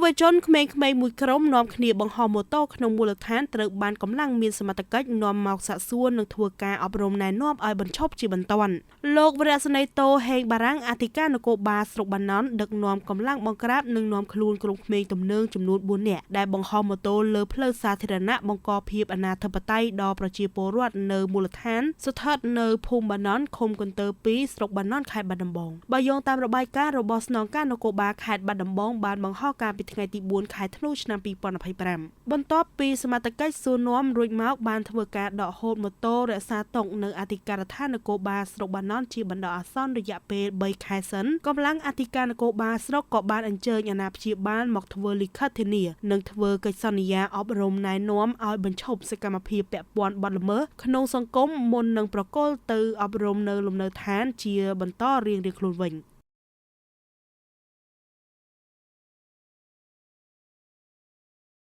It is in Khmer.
វជនក្មេងៗមួយក្រុមនាំគ្នាបង្ហោះម៉ូតូក្នុងមូលដ្ឋានត្រូវបានកម្លាំងមានសមត្ថកិច្ចនាំមកសាកសួរនិងធ្វើការអប់រំណែនាំឲ្យបញ្ឈប់ជាបន្ទាន់លោកវរៈសេនីយ៍តូហេងបារាំងអធិការនគរបាលស្រុកបាណន់ដឹកនាំកម្លាំងបង្ក្រាបនិងនាំខ្លួនក្រុមក្មេងទំនើងចំនួន4នាក់ដែលបង្ហោះម៉ូតូលើផ្លូវសាធារណៈបង្កភាពអនាធិបតេយ្យដល់ប្រជាពលរដ្ឋនៅមូលដ្ឋានស្ថិតនៅភូមិបាណន់ឃុំកន្ទើ2ស្រុកបាណន់ខេត្តបាត់ដំបងបើយោងតាមរបាយការណ៍របស់ស្នងការនគរបាលខេត្តបាត់ដំបងបានបង្ហោះកាលពីថ្ងៃទី4ខែធ្នូឆ្នាំ2025បន្ទាប់ពីសមត្ថកិច្ចសួរនាំរួចមកបានធ្វើការដកហូតម៉ូតូរក្សាទុកនៅអធិការដ្ឋាននគរបាលស្រុកបាណន់ជាបណ្ដោះអាសន្នរយៈពេល3ខែសិនកម្លាំងអធិការនគរបាលស្រុកក៏បានអញ្ជើញអាណាព្យាបាលមកធ្វើលិខិតធានានិងធ្វើកិច្ចសន្យាអប់រំណែនាំឲ្យបញ្ឈប់សកម្មភាពពាក់ព័ន្ធបទល្មើសក្នុងសង្គមមុននឹងប្រកល់ទៅអប់រំនៅលំនៅឋានជាបន្តរៀងៗខ្លួនវិញ